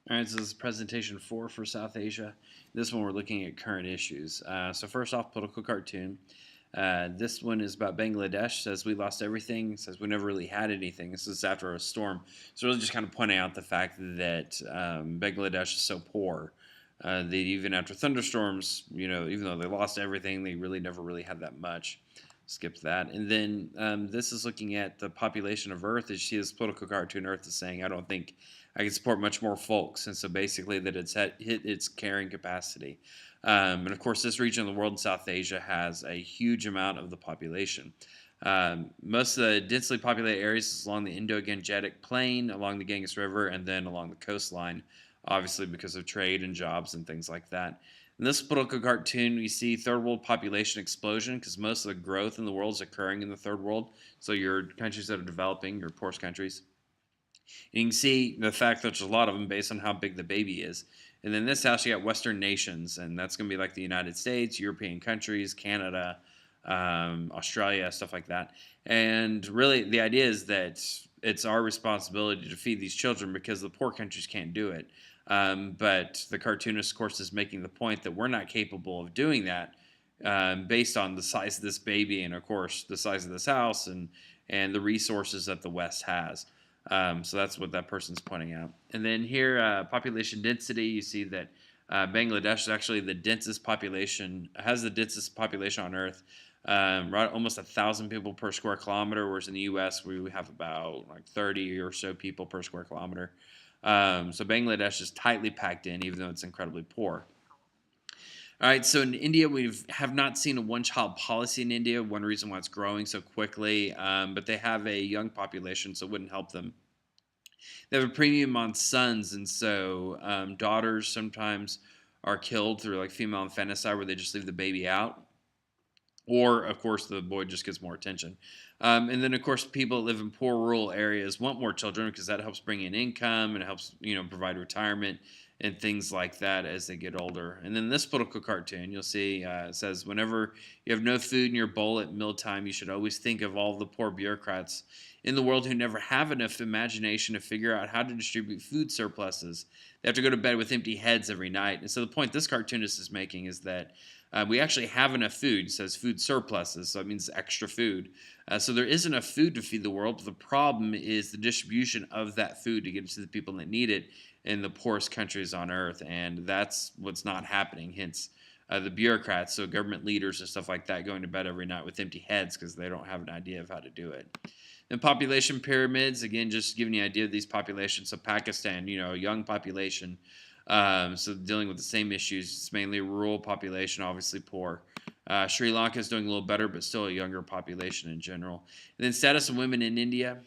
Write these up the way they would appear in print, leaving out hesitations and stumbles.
All right, so this is presentation 4 for South Asia. This one we're looking at current issues. So first off, political cartoon. This one is about Bangladesh. Says we lost everything. Says we never really had anything. This is after a storm. So really just kind of pointing out the fact that Bangladesh is so poor. That even after thunderstorms, even though they lost everything, they really never really had that much. Skipped that. And then this is looking at the population of Earth. As you see this political cartoon, Earth is saying, I don't think I can support much more folks. And so basically that it's hit its carrying capacity. And of course, this region of the world in South Asia has a huge amount of the population. Most of the densely populated areas is along the Indo-Gangetic Plain, along the Ganges River, and then along the coastline, obviously because of trade and jobs and things like that. In this political cartoon, we see third world population explosion because most of the growth in the world is occurring in the third world. So your countries that are developing, your poorest countries. And you can see the fact that there's a lot of them based on how big the baby is. And then this house, you got Western nations, and that's going to be like the United States, European countries, Canada, Australia, stuff like that. And really, the idea is that it's our responsibility to feed these children because the poor countries can't do it. But the cartoonist, of course, is making the point that we're not capable of doing that based on the size of this baby and, of course, the size of this house and the resources that the West has. So that's what that person's pointing out. And then here, population density, you see that Bangladesh is actually the densest population, has the densest population on Earth, right, almost 1,000 people per square kilometer, whereas in the U.S. we have about like 30 or so people per square kilometer. So Bangladesh is tightly packed in, even though it's incredibly poor. All right, so in India, we have not seen a one-child policy in India. One reason why it's growing so quickly, but they have a young population, so it wouldn't help them. They have a premium on sons, and so daughters sometimes are killed through like female infanticide, where they just leave the baby out, or of course the boy just gets more attention. And then of course people that live in poor rural areas want more children because that helps bring in income and it helps provide retirement and things like that as they get older. And then this political cartoon, you'll see it says, whenever you have no food in your bowl at mealtime, you should always think of all the poor bureaucrats in the world who never have enough imagination to figure out how to distribute food surpluses. They have to go to bed with empty heads every night. And so the point this cartoonist is making is that we actually have enough food. It says food surpluses, so it means extra food. So there is enough food to feed the world, but the problem is the distribution of that food to get it to the people that need it in the poorest countries on earth, and that's what's not happening. Hence, the bureaucrats, so government leaders and stuff like that, going to bed every night with empty heads because they don't have an idea of how to do it. And population pyramids, again, just giving you an idea of these populations. So Pakistan, a young population, so dealing with the same issues. It's mainly a rural population, obviously poor. Sri Lanka is doing a little better, but still a younger population in general. And then status of women in India.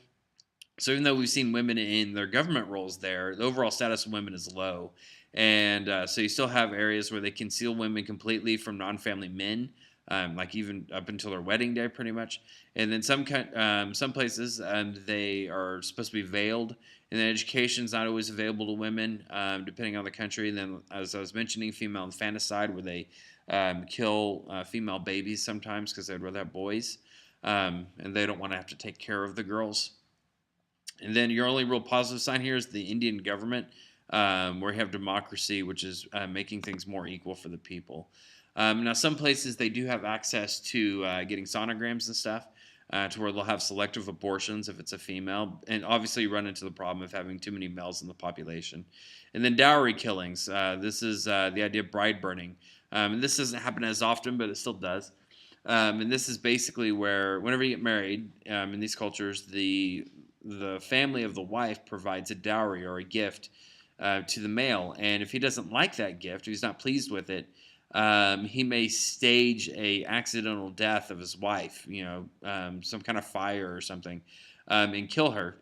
So even though we've seen women in their government roles there, the overall status of women is low. And so you still have areas where they conceal women completely from non-family men, like even up until their wedding day, pretty much. And then some places they are supposed to be veiled, and then education is not always available to women, depending on the country. And then, as I was mentioning, female infanticide, where they kill female babies sometimes because they'd rather have boys, and they don't want to have to take care of the girls. And then your only real positive sign here is the Indian government, where you have democracy, which is making things more equal for the people. Now, some places they do have access to getting sonograms and stuff, to where they'll have selective abortions if it's a female. And obviously, you run into the problem of having too many males in the population. And then dowry killings. This is the idea of bride burning. And this doesn't happen as often, but it still does. And this is basically where, whenever you get married in these cultures, the family of the wife provides a dowry or a gift to the male, and if he doesn't like that gift, if he's not pleased with it, he may stage a accidental death of his wife, some kind of fire or something, and kill her,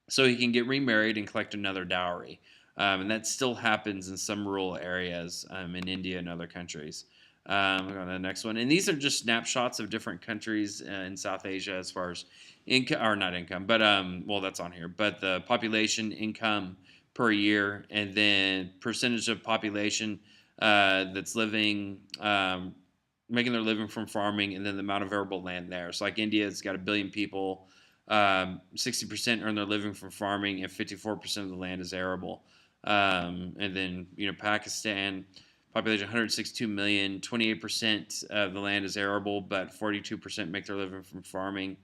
so he can get remarried and collect another dowry. And that still happens in some rural areas in India and other countries. We'll go on to the next one. And these are just snapshots of different countries in South Asia as far as income, or not income, but, well, that's on here, but the population income per year, and then percentage of population that's living, making their living from farming, and then the amount of arable land there. So like India, it's got 1 billion people, 60% earn their living from farming, and 54% of the land is arable. And then, Pakistan, population 162 million, 28% of the land is arable, but 42% make their living from farming.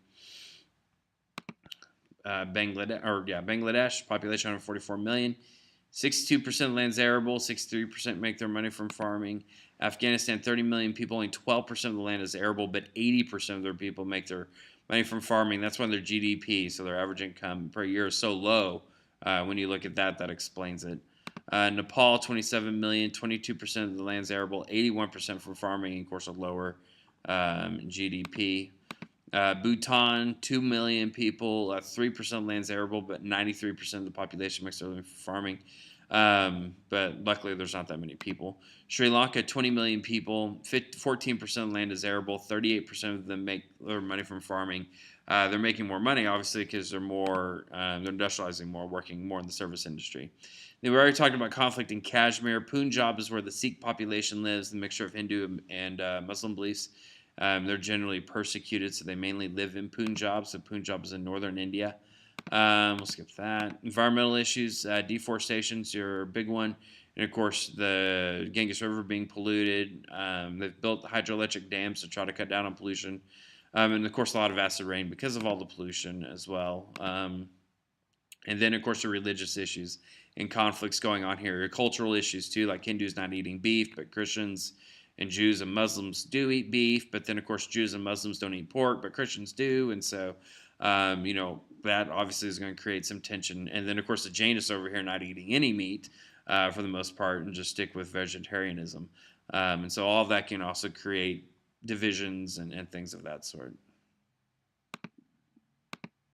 Bangladesh, population 144 million. 62% of the land is arable, 63% make their money from farming. Afghanistan, 30 million people, only 12% of the land is arable, but 80% of their people make their money from farming. That's why their GDP, so their average income per year, is so low. When you look at that, that explains it. Nepal, 27 million, 22% of the land is arable, 81% from farming, and of course a lower GDP. Bhutan, 2 million people, 3% of land's arable, but 93% of the population makes their living from farming. But luckily, there's not that many people. Sri Lanka, 20 million people, 14% of land is arable, 38% of them make their money from farming. They're making more money, obviously, because they're industrializing more, working more in the service industry. Then we already talked about conflict in Kashmir. Punjab is where the Sikh population lives, the mixture of Hindu and Muslim beliefs. They're generally persecuted, so they mainly live in Punjab. So Punjab is in northern India. We'll skip that. Environmental issues, deforestation's your big one. And of course, the Ganges River being polluted. They've built hydroelectric dams to try to cut down on pollution. And of course, a lot of acid rain because of all the pollution as well. And then, of course, the religious issues and conflicts going on here. Cultural issues, too, like Hindus not eating beef, but Christians and Jews and Muslims do eat beef, but then of course Jews and Muslims don't eat pork, but Christians do, and so that obviously is going to create some tension. And then of course the Jainists over here not eating any meat for the most part and just stick with vegetarianism, and so all of that can also create divisions and things of that sort.